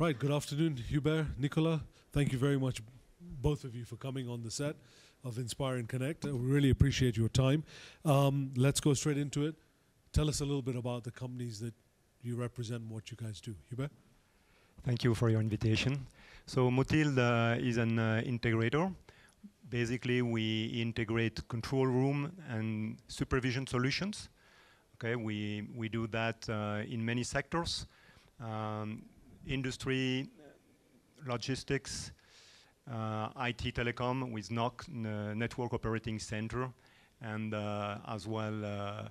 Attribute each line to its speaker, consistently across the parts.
Speaker 1: Right, good afternoon, Hubert, Nicolas. Thank you very much, both of you, for coming on the set of Inspire and Connect. We really appreciate your time. Let's go straight into it. Tell us a little bit about the companies that you represent and what you guys do. Hubert?
Speaker 2: Thank you for your invitation. So Motilde is an integrator. Basically, we integrate control room and supervision solutions. Okay, we do that in many sectors. Industry, logistics, IT telecom with NOC, Network Operating Center, and as well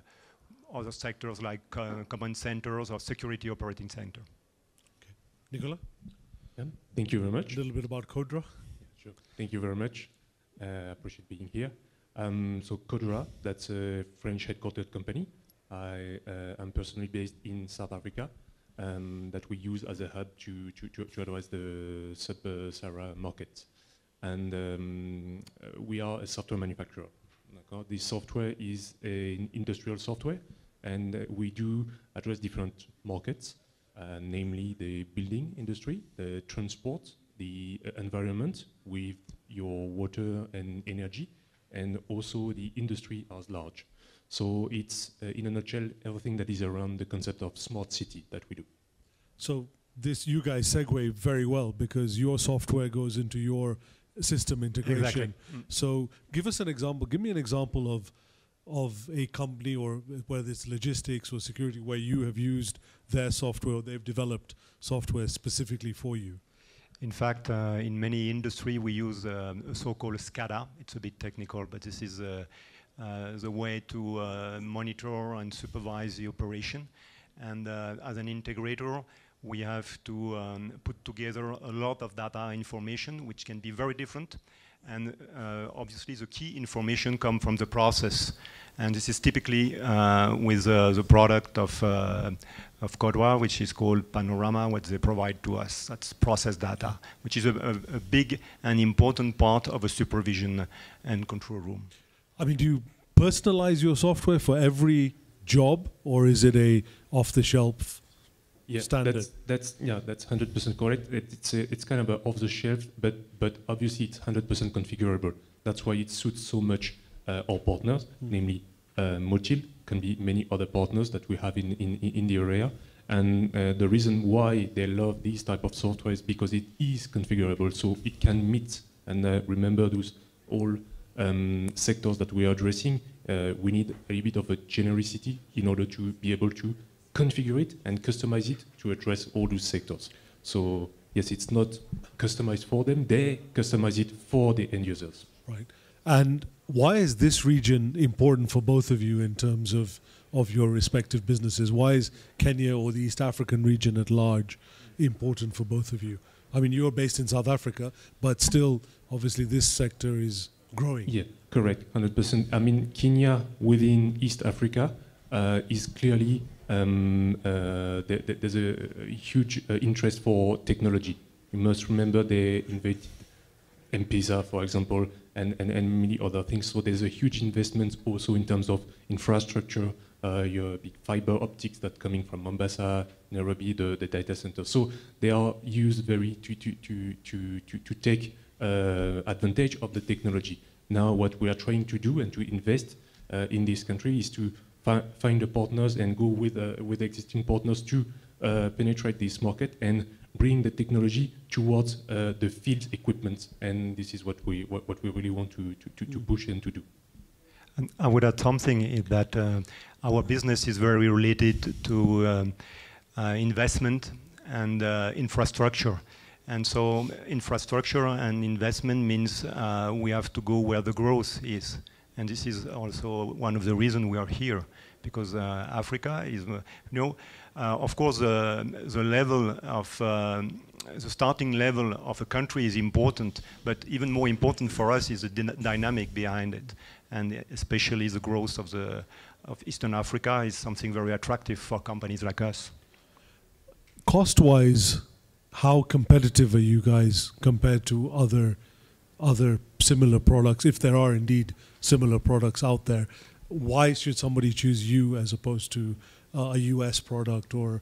Speaker 2: other sectors like command centers or security operating center.
Speaker 1: Okay. Nicolas?
Speaker 3: Yeah, thank you very much.
Speaker 1: A little bit about Codra.
Speaker 3: Yeah, sure. Thank you very much. I appreciate being here. So Codra, that's a French headquartered company. I'm personally based in South Africa. That we use as a hub to address the sub-Sahara market. And we are a software manufacturer. This software is an industrial software, and we do address different markets, namely the building industry, the transport, the environment with your water and energy, and also the industry as large. So it's, in a nutshell, everything that is around the concept of smart city that we do.
Speaker 1: So this, you guys segue very well because your software goes into your system integration.
Speaker 2: Exactly.
Speaker 1: So give us an example. Give me an example of a company, or whether it's logistics or security, where you have used their software or they've developed software specifically for you.
Speaker 2: In fact, in many industry, we use a so-called SCADA. It's a bit technical, but this is the way to monitor and supervise the operation. And as an integrator, we have to put together a lot of data information, which can be very different. And obviously, the key information comes from the process. And this is typically with the product of Codra, which is called Panorama, what they provide to us. That's process data, which is a big and important part of a supervision and control room.
Speaker 1: I mean, do you personalize your software for every job, or is it a off-the-shelf standard?
Speaker 3: That's 100% correct. It's kind of a off-the-shelf, but obviously it's 100% configurable. That's why it suits so much our partners, namely Motilde, can be many other partners that we have in the area. And the reason why they love this type of software is because it is configurable, so it can meet. And remember, those all sectors that we are addressing, we need a little bit of a genericity in order to be able to configure it and customize it to address all those sectors. So yes, it's not customized for them, they customize it for the end users.
Speaker 1: Right. And why is this region important for both of you in terms of your respective businesses? Why is Kenya or the East African region at large important for both of you? I mean, you're based in South Africa, but still, obviously, this sector is growing.
Speaker 3: Yeah, correct, 100%. I mean, Kenya within East Africa is clearly, there's a huge interest for technology. You must remember they invaded M-Pesa, for example, and many other things. So there's a huge investment also in terms of infrastructure, your big fiber optics that coming from Mombasa, Nairobi, the data center. So they are used very to take advantage of the technology. Now what we are trying to do and to invest in this country is to find the partners and go with existing partners to penetrate this market and bring the technology towards the field equipment. And this is what we really want to push and to do.
Speaker 2: And I would add something is that our business is very related to investment and infrastructure. And so infrastructure and investment means we have to go where the growth is. And this is also one of the reasons we are here, because Africa is, of course, the level of, the starting level of a country is important, but even more important for us is the dynamic behind it. And especially the growth of Eastern Africa is something very attractive for companies like us.
Speaker 1: Cost-wise, how competitive are you guys compared to other similar products, if there are indeed similar products out there? Why should somebody choose you as opposed to a US product or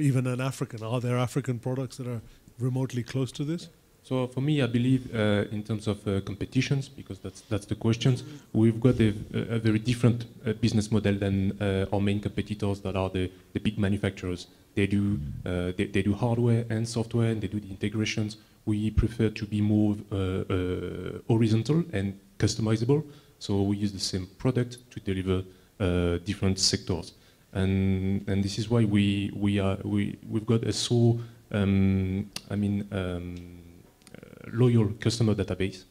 Speaker 1: even an African? Are there African products that are remotely close to this?
Speaker 3: So for me, I believe in terms of competitions, because that's the questions, we've got a very different business model than our main competitors that are the big manufacturers. They do hardware and software, and they do the integrations. We prefer to be more horizontal and customizable. So we use the same product to deliver different sectors, and this is why we've got a so loyal customer database.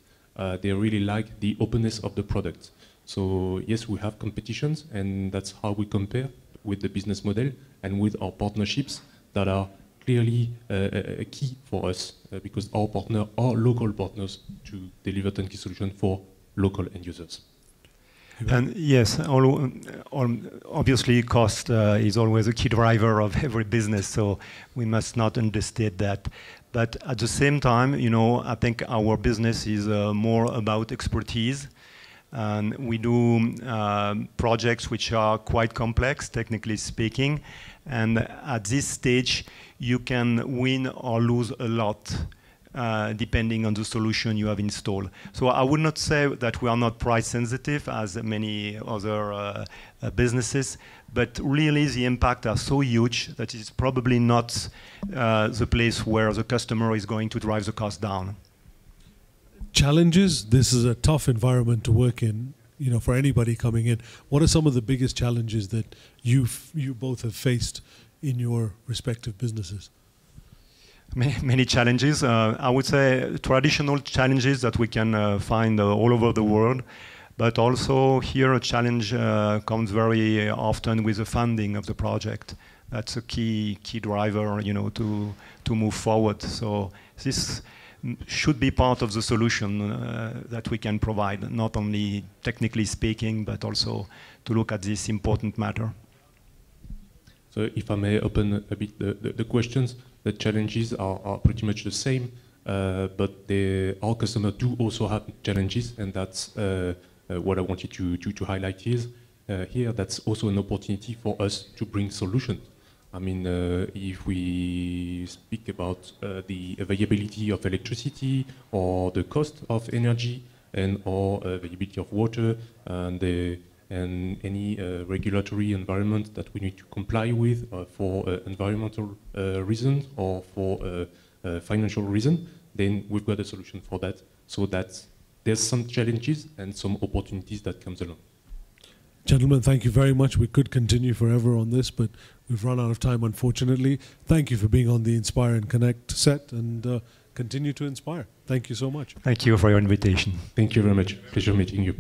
Speaker 3: They really like the openness of the product. So yes, we have competitions, and that's how we compare with the business model and with our partnerships that are clearly a key for us, because our partners are local partners to deliver turnkey solutions for local end users.
Speaker 2: And yes, obviously cost is always a key driver of every business, so we must not understate that. But at the same time, you know, I think our business is more about expertise. And we do projects which are quite complex, technically speaking. And at this stage, you can win or lose a lot, depending on the solution you have installed. So I would not say that we are not price sensitive as many other businesses, but really the impact are so huge that it's probably not the place where the customer is going to drive the cost down.
Speaker 1: Challenges. This is a tough environment to work in, you know, for anybody coming in. What are some of the biggest challenges that you both have faced in your respective businesses?
Speaker 2: Many challenges. I would say traditional challenges that we can find all over the world, but also here a challenge comes very often with the funding of the project. That's a key driver, you know, to move forward. So this should be part of the solution that we can provide, not only technically speaking, but also to look at this important matter.
Speaker 3: So if I may open a bit the questions, the challenges are pretty much the same, but our customers do also have challenges, and that's what I wanted to highlight here. That's also an opportunity for us to bring solutions. I mean, if we speak about the availability of electricity or the cost of energy or availability of water and any regulatory environment that we need to comply with for environmental reasons or for financial reason, then we've got a solution for that. So there's some challenges and some opportunities that comes along.
Speaker 1: Gentlemen, thank you very much. We could continue forever on this, but we've run out of time, unfortunately. Thank you for being on the Inspire and Connect set, and continue to inspire. Thank you so much.
Speaker 2: Thank you for your invitation.
Speaker 3: Thank you very much. Pleasure meeting you.